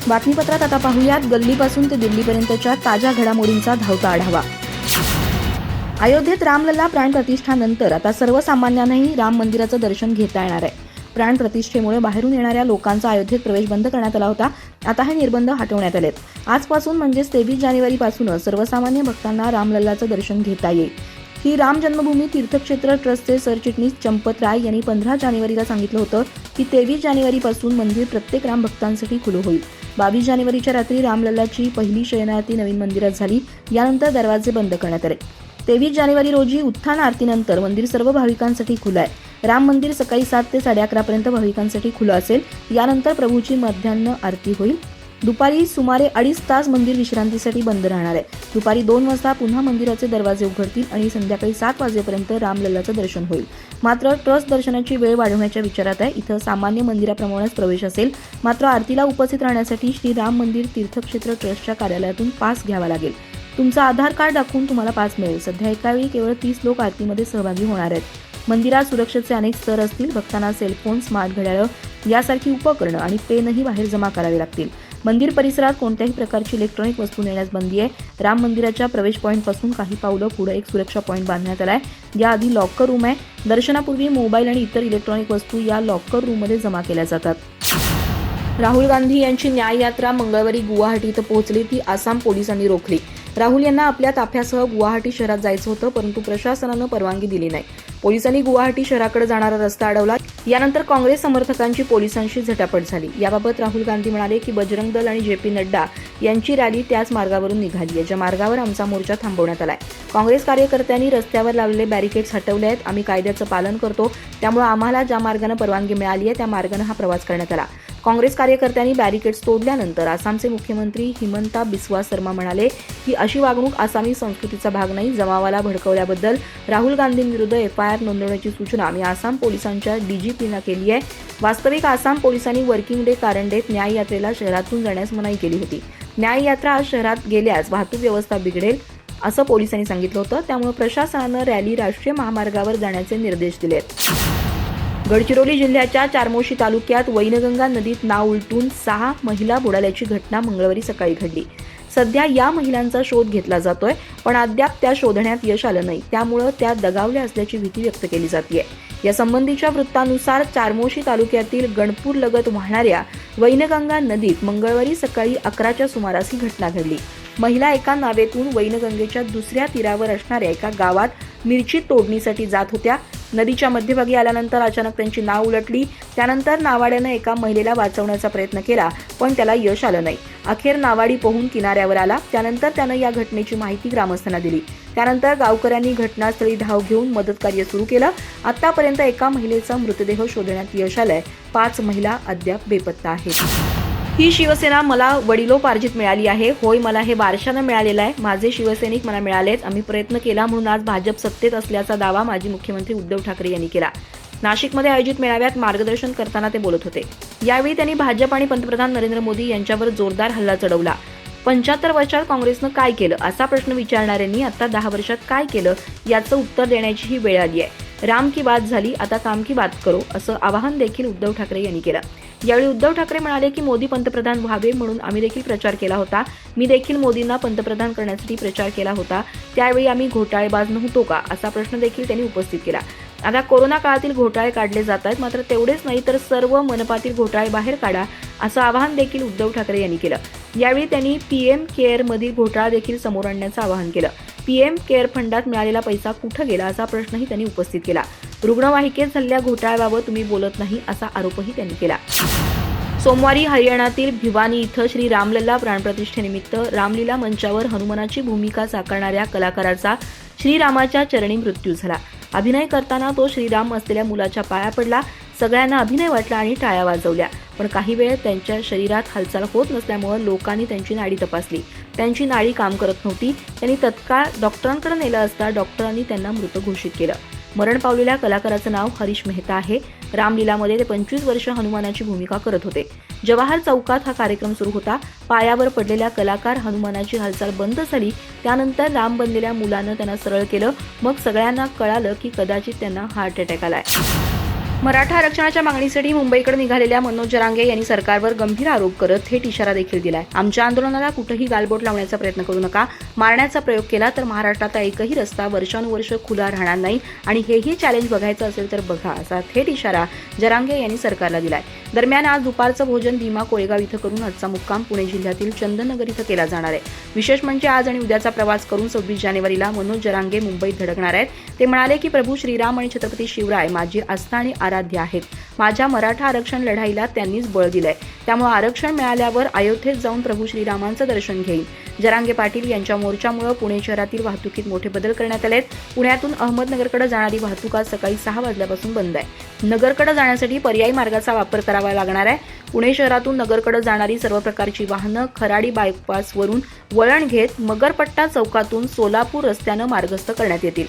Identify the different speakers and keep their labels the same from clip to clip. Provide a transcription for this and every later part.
Speaker 1: बातमीपत्रात आता पाहूयात गल्लीपासून ते दिल्लीपर्यंतच्या ताज्या घडामोडींचा धावता आढावा। अयोध्येत रामलल्ला प्राण प्रतिष्ठानंतर आता सर्वसामान्यांनाही राम मंदिराचं दर्शन घेता येणार आहे। प्राण प्रतिष्ठेमुळे बाहेरून येणाऱ्या लोकांचा अयोध्येत प्रवेश बंद करण्यात आला होता। आता हे निर्बंध हटवण्यात आलेत। आजपासून म्हणजेच 23 जानेवारीपासूनच सर्वसामान्य भक्तांना रामलल्लाचं दर्शन घेता येईल। ही राम जन्मभूमी तीर्थक्षेत्र ट्रस्टचे सरचिटणीस चंपत राय यांनी 15 जानेवारीला सांगितलं होतं की 23 जानेवारीपासून मंदिर प्रत्येक राम भक्तांसाठी खुलं होईल। 22 जानेवारीच्या रात्री रामलल्लाची पहिली शयनारती नवीन मंदिरात झाली। यानंतर दरवाजे बंद करण्यात आले। 23 जानेवारी रोजी उत्थान आरतीनंतर मंदिर सर्व भाविकांसाठी खुलं आहे। राम मंदिर सकाळी 7 ते 11:30 पर्यंत भाविकांसाठी खुलं असेल। यानंतर प्रभूची मध्यान्ह आरती होईल। दुपारी सुमारे 2.5 तास मंदिर विश्रांतीसाठी बंद राहणार आहे। दुपारी 2 वाजता पुन्हा मंदिराचे दरवाजे उघडतील आणि संध्याकाळी 7 वाजेपर्यंत रामलल्लाचं दर्शन होईल। मात्र ट्रस्ट दर्शनाची वेळ वाढवण्याच्या विचारात आहे। इथं सामान्य मंदिराप्रमाणेच प्रवेश असेल। मात्र आरतीला उपस्थित राहण्यासाठी श्री राम मंदिर तीर्थक्षेत्र ट्रस्टच्या कार्यालयातून पास घ्यावा लागेल। तुमचं आधार कार्ड दाखवून तुम्हाला पास मिळेल। सध्या एकावेळी केवळ 30 लोक आरतीमध्ये सहभागी होणार आहेत। मंदिरात सुरक्षेचे अनेक स्तर असतील। भक्तांना सेलफोन, स्मार्ट घड्याळं यासारखी उपकरणं आणि पेनही बाहेर जमा करावे लागतील। मंदिर परिसरात कोणत्याही प्रकारची इलेक्ट्रॉनिक वस्तू नेण्यास बंदी आहे। राम मंदिराच्या प्रवेश पॉईंटपासून काही पावलं पुढे एक सुरक्षा पॉईंट बांधण्यात आलाय। याआधी लॉकर रूम आहे। दर्शनापूर्वी मोबाईल आणि इतर इलेक्ट्रॉनिक वस्तू या लॉकर रूममध्ये जमा केल्या जातात। राहुल गांधी यांची न्याय यात्रा मंगळवारी गुवाहाटी इथं पोहोचली। ती आसाम पोलिसांनी रोखली। राहुल यांना आपल्या ताफ्यासह गुवाहाटी शहरात जायचं होतं, परंतु प्रशासनानं परवानगी दिली नाही। पोलिसांनी गुवाहाटी शहराकडे जाणारा रस्ता अडवला। यानंतर काँग्रेस समर्थकांची पोलिसांशी झटापट झाली। याबाबत राहुल गांधी म्हणाले की बजरंग दल आणि JP नड्डा यांची रॅली त्याच मार्गावरून निघाली आहे, ज्या मार्गावर आमचा मोर्चा थांबवण्यात आलाय। काँग्रेस कार्यकर्त्यांनी रस्त्यावर लावलेले बॅरिकेड्स हटवले आहेत। आम्ही कायद्याचं पालन करतो, त्यामुळे आम्हाला ज्या मार्गाने परवानगी मिळाली आहे त्या मार्गाने हा प्रवास करण्यात आला। काँग्रेस कार्यकर्त्यांनी बॅरिकेड्स तोडल्यानंतर आसामचे मुख्यमंत्री हिमंता बिस्वा शर्मा म्हणाले की अशी वागणूक आसामी संस्कृतीचा भाग नाही। जमावाला भडकवल्याबद्दल राहुल गांधींविरुद्ध FIR नोंदवण्याची सूचना आम्ही आसाम पोलिसांच्या DGPना केली आहे। वास्तविक आसाम पोलिसांनी वर्किंग डे कारण देत न्याय यात्रेला शहरातून जाण्यास मनाई केली होती। न्याय यात्रा आज शहरात गेल्यास वाहतूक व्यवस्था बिघडेल असं पोलिसांनी सांगितलं होतं। त्यामुळे प्रशासनानं रॅली राष्ट्रीय महामार्गावर जाण्याचे निर्देश दिले आहेत। गडचिरोली जिल्ह्याच्या चारमोशी तालुक्यात वैनगंगा नदीत नाव उलटून 6 महिला बुडाल्याची घटना मंगळवारी सकाळी घडली। सध्या या महिलांचा शोध घेतला जातोय, पण अद्याप त्या शोधण्यात यश आलं नाही। त्यामुळे त्या दगावल्या असल्याची भीती व्यक्त केली जाते। या संबंधीच्या वृत्तानुसार चारमोशी तालुक्यातील गणपूर लगत वाहणाऱ्या वैनगंगा नदीत मंगळवारी सकाळी 11च्या सुमारास ही घटना घडली। महिला एका नावेतून वैनगंगेच्या दुसऱ्या तीरावर असणाऱ्या एका गावात मिरची तोडणीसाठी जात होत्या। नदीच्या मध्यभागी आल्यानंतर अचानक त्यांची नाव उलटली। त्यानंतर नावाड्यानं एका महिलेला वाचवण्याचा प्रयत्न केला, पण त्याला यश आलं नाही। अखेर नावाडी पोहून किनाऱ्यावर आला। त्यानंतर त्यानं या घटनेची माहिती ग्रामस्थांना दिली। त्यानंतर गावकऱ्यांनी घटनास्थळी धाव घेऊन मदत कार्य सुरू केलं। आतापर्यंत एका महिलेचा मृतदेह शोधण्यात यश आलंय। 5 महिला अद्याप बेपत्ता आहेत। ही शिवसेना मला वडिलोपार्जित मिळाली आहे। होय, मला हे वारशानं मिळालेलं आहे। माझे शिवसैनिक मला मिळालेत। आम्ही प्रयत्न केला म्हणून आज भाजप सत्तेत असल्याचा दावा माजी मुख्यमंत्री उद्धव ठाकरे यांनी केला। नाशिकमध्ये आयोजित मेळाव्यात मार्गदर्शन करताना ते बोलत होते। यावेळी त्यांनी भाजप आणि पंतप्रधान नरेंद्र मोदी यांच्यावर जोरदार हल्ला चढवला। 75 वर्षात काँग्रेसनं काय केलं असा प्रश्न विचारणाऱ्यांनी आता 10 वर्षात काय केलं याचं उत्तर देण्याची ही वेळ आली आहे। राम की बात झाली, आता काम की बात करो असं आवाहन देखील उद्धव ठाकरे यांनी केलं। यावेळी उद्धव ठाकरे म्हणाले की मोदी पंतप्रधान व्हावे म्हणून आम्ही देखील प्रचार केला होता। मी देखील मोदींना पंतप्रधान करण्यासाठी प्रचार केला होता। त्यावेळी आम्ही घोटाळेबाज नव्हतो का असा प्रश्न देखील त्यांनी उपस्थित केला। आता कोरोना काळातील घोटाळे काढले जात आहेत, मात्र तेवढेच नाही तर सर्व मनपातील घोटाळे बाहेर काढा असं आवाहन देखील उद्धव ठाकरे यांनी केलं। यावेळी त्यांनी PM केअर मधील घोटाळा देखील समोर आणण्याचं आवाहन केलं। PM केअर फंडात मिळालेला पैसा कुठं गेला असा प्रश्नही त्यांनी उपस्थित केला। रुग्णवाहिकेत झालेल्या घोटाळ्याबाबत तुम्ही बोलत नाही असा आरोपही त्यांनी केला। सोमवारी हरियाणातील भिवानी इथं श्री रामलल्ला प्राणप्रतिष्ठेनिमित्त रामलीला मंचावर हनुमानाची भूमिका साकारणाऱ्या कलाकाराचा श्रीरामाच्या चरणी मृत्यू झाला। अभिनय करताना तो श्रीराम असलेल्या मुलाच्या पाया पडला। सगळ्यांना अभिनय वाटला आणि टाळ्या वाजवल्या, पण काही वेळ त्यांच्या शरीरात हालचाल होत नसल्यामुळे लोकांनी त्यांची नाडी तपासली। त्यांची नाडी काम करत नव्हती। त्यांनी तत्काळ डॉक्टरांकडे नेलं असता डॉक्टरांनी त्यांना मृत घोषित केलं। मरण पावलेल्या कलाकाराचं नाव हरीश मेहता आहे। रामलीलामध्ये ते 25 वर्ष हनुमानाची भूमिका करत होते। जवाहर चौकात हा कार्यक्रम सुरू होता। पायावर पडलेल्या कलाकार हनुमानाची हालचाल बंद झाली। त्यानंतर राम बनलेल्या मुलानं त्यांना सरळ केलं। मग सगळ्यांना कळालं की कदाचित त्यांना हार्ट अटॅक आलाय। मराठा आरक्षणाच्या मागणीसाठी मुंबईकडे निघालेल्या मनोज जरांगे यांनी सरकारवर गंभीर आरोप करत थेट इशारा देखील दिलाय. आमच्या आंदोलनाला कुठेही गालबोट लावण्याचा प्रयत्न करू नका. मारण्याचा प्रयोग केला तर महाराष्ट्राचा एकही रस्ता वर्षानुवर्ष खुला राहणार नाही आणि हेही चॅलेंज बघायचं असेल तर बघा, असा थेट इशारा जरांगे यांनी सरकारला दिलाय. दरम्यान आज दुपारचं भोजन भीमा कोळेगाव इथं करून आजचा मुक्काम पुणे जिल्ह्यातील चंदननगर इथं केला जाणार आहे. विशेष म्हणजे आज आणि उद्याचा प्रवास करून 26 जानेवारीला मनोज जरांगे मुंबईत धडकणार आहेत. ते म्हणाले की प्रभू श्रीराम आणि छत्रपती शिवराय माझी आस्था आणि आराध्य आहेत. माझ्या मराठा आरक्षण लढाईला त्यांनीच बळ दिलंय. त्यामुळे आरक्षण मिळाल्यावर अयोध्येत जाऊन प्रभू श्रीरामांचं दर्शन घेईन. जरांगे पाटील यांच्या मोर्चामुळे पुणे शहरातील वाहतुकीत मोठे बदल करण्यात आलेत. पुण्यातून अहमदनगरकडे जाणारी वाहतूक आज सकाळी 6 वाजल्यापासून बंद आहे. नगरकडे जाण्यासाठी पर्यायी मार्गाचा वापर करावा लागणार आहे. पुणे शहरातून नगरकडे जाणारी सर्व प्रकारची वाहनं खराडी बायपासवरून वळण घेत मगरपट्टा चौकातून सोलापूर रस्त्यानं मार्गस्थ करण्यात येतील.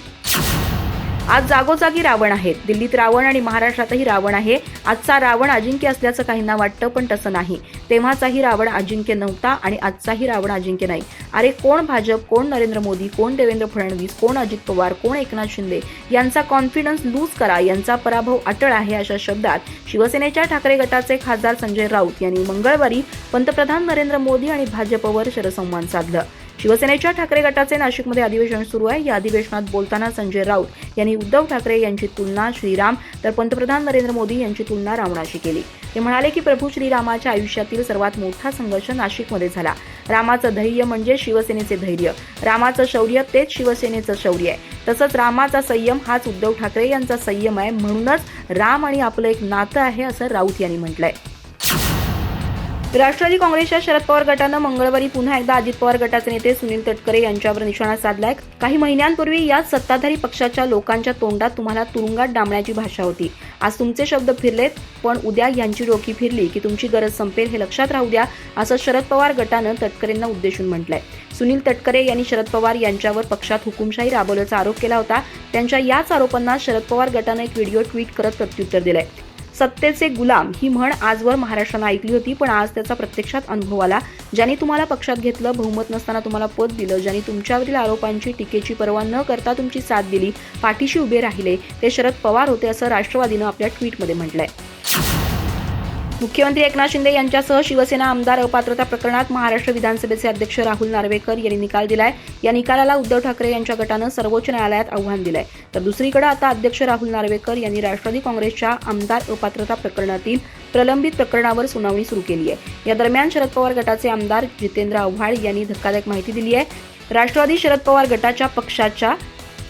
Speaker 1: आज जागोजागी रावण आहेत. दिल्लीत रावण आणि महाराष्ट्रातही रावण आहे. आजचा रावण अजिंक्य असल्याचं काहींना वाटतं, पण तसं नाही. तेव्हाचाही रावण अजिंक्य नव्हता आणि आजचाही रावण अजिंक्य नाही. अरे कोण भाजप, कोण नरेंद्र मोदी, कोण देवेंद्र फडणवीस, कोण अजित पवार, कोण एकनाथ शिंदे यांचा कॉन्फिडन्स लूज करा, यांचा पराभव अटळ आहे, अशा शब्दात शिवसेनेच्या ठाकरे गटाचे खासदार संजय राऊत यांनी मंगळवारी पंतप्रधान नरेंद्र मोदी आणि भाजपवर शरसंवाद साधलं. शिवसेनेच्या ठाकरे गटाचे नाशिकमध्ये अधिवेशन सुरू आहे. या अधिवेशनात बोलताना संजय राऊत यांनी उद्धव ठाकरे यांची तुलना श्रीराम तर पंतप्रधान नरेंद्र मोदी यांची तुलना रावणाशी केली. ते म्हणाले की प्रभू श्रीरामाच्या आयुष्यातील सर्वात मोठा संघर्ष नाशिकमध्ये झाला. रामाचं धैर्य म्हणजे शिवसेनेचे धैर्य, रामाचं शौर्य तेच शिवसेनेचं शौर्य आहे. तसंच रामाचा संयम हाच उद्धव ठाकरे यांचा संयम आहे. म्हणूनच राम आणि आपलं एक नातं आहे, असं राऊत यांनी म्हटलंय. राष्ट्रवादी काँग्रेसच्या शरद पवार गटानं मंगळवारी पुन्हा एकदा अजित पवार गटाचे नेते सुनील तटकरे यांच्यावर निशाणा साधलाय. काही महिन्यांपूर्वी याच सत्ताधारी पक्षाच्या लोकांच्या तोंडात तुम्हाला तुरुंगात डांबण्याची भाषा होती. आज तुमचे शब्द फिरलेत, पण उद्या यांची डोकी फिरली की तुमची गरज संपेल, हे लक्षात राहू द्या, असं शरद पवार गटानं तटकरेंना उद्देशून म्हटलंय. सुनील तटकरे यांनी शरद पवार यांच्यावर पक्षात हुकुमशाही राबवल्याचा आरोप केला होता. त्यांच्या याच आरोपांना शरद पवार गटानं एक व्हिडिओ ट्विट करत प्रत्युत्तर दिलंय. सत्तेचे गुलाम ही म्हण आजवर महाराष्ट्रानं ऐकली होती, पण आज त्याचा प्रत्यक्षात अनुभव आला. ज्यांनी तुम्हाला पक्षात घेतलं, बहुमत नसताना तुम्हाला पद दिलं, ज्यांनी तुमच्यावरील आरोपांची टीकेची पर्वा न करता तुमची साथ दिली, पाठीशी उभे राहिले, ते शरद पवार होते, असं राष्ट्रवादीनं आपल्या ट्विटमध्ये म्हटलंय. मुख्यमंत्री एकनाथ शिंदे यांच्यासह शिवसेना आमदार अपात्रता प्रकरणात महाराष्ट्र विधानसभेचे अध्यक्ष राहुल नार्वेकर यांनी निकाल दिलाय. या निकालाला उद्धव ठाकरे यांच्या गटानं सर्वोच्च न्यायालयात आव्हान दिलंय. तर दुसरीकडे आता अध्यक्ष राहुल नार्वेकर यांनी राष्ट्रवादी काँग्रेसच्या आमदार अपात्रता प्रकरणातील प्रलंबित प्रकरणावर सुनावणी सुरू केली आहे. या दरम्यान शरद पवार गटाचे आमदार जितेंद्र आव्हाड यांनी धक्कादायक माहिती दिली आहे. राष्ट्रवादी शरद पवार गटाच्या पक्षाच्या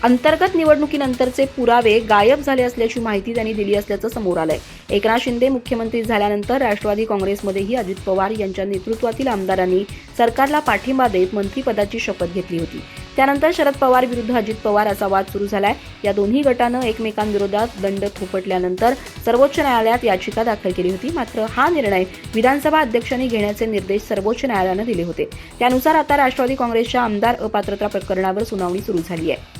Speaker 1: अंतर्गत निवडणुकीनंतरचे पुरावे गायब झाले असल्याची माहिती त्यांनी दिली असल्याचं समोर आलंय. एकनाथ शिंदे मुख्यमंत्री झाल्यानंतर राष्ट्रवादी काँग्रेसमध्येही अजित पवार यांच्या नेतृत्वातील आमदारांनी सरकारला पाठिंबा देत मंत्रिपदाची शपथ घेतली होती. त्यानंतर शरद पवार विरुद्ध अजित पवार असा वाद सुरू झालाय. या दोन्ही गटानं एकमेकांविरोधात दंड थोपटल्यानंतर सर्वोच्च न्यायालयात याचिका दाखल केली होती. मात्र हा निर्णय विधानसभा अध्यक्षांनी घेण्याचे निर्देश सर्वोच्च न्यायालयानं दिले होते. त्यानुसार आता राष्ट्रवादी काँग्रेसच्या आमदार अपात्रता प्रकरणावर सुनावणी सुरू झाली आहे.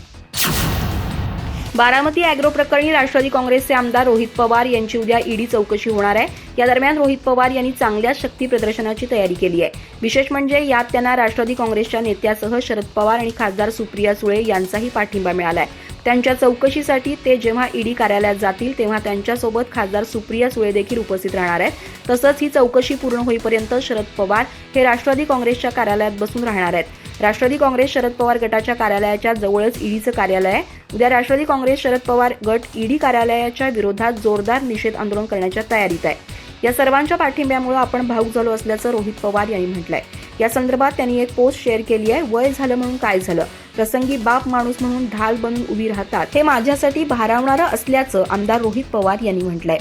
Speaker 1: बारामती अॅग्रो प्रकरणी राष्ट्रवादी काँग्रेसचे आमदार रोहित पवार यांची उद्या ईडी चौकशी होणार आहे. या दरम्यान रोहित पवार यांनी चांगल्या शक्ती प्रदर्शनाची तयारी केली आहे. विशेष म्हणजे यात त्यांना राष्ट्रवादी काँग्रेसच्या नेत्यासह शरद पवार आणि खासदार सुप्रिया सुळे यांचाही पाठिंबा मिळाला आहे. त्यांच्या चौकशीसाठी ते जेव्हा ईडी कार्यालयात जातील तेव्हा त्यांच्यासोबत खासदार सुप्रिया सुळे देखील उपस्थित राहणार आहेत. तसंच ही चौकशी पूर्ण होईपर्यंत शरद पवार हे राष्ट्रवादी काँग्रेसच्या कार्यालयात बसून राहणार आहेत. राष्ट्रवादी काँग्रेस शरद पवार गटाच्या कार्यालयाच्या जवळच ईडीचं कार्यालय आहे. उद्या राष्ट्रवादी काँग्रेस शरद पवार गट ईडी कार्यालयाच्या विरोधात जोरदार निषेध आंदोलन करण्याच्या तयारीत आहे. या सर्वांच्या पाठिंब्यामुळे आपण भावूक झालो असल्याचं रोहित पवार यांनी म्हटलंय. या संदर्भात त्यांनी एक पोस्ट शेअर केली आहे. वय झालं म्हणून काय झालं, प्रसंगी बाप माणूस म्हणून ढाल बनून उभी राहतात, हे माझ्यासाठी भारावणारं असल्याचं आमदार रोहित पवार यांनी म्हटलंय.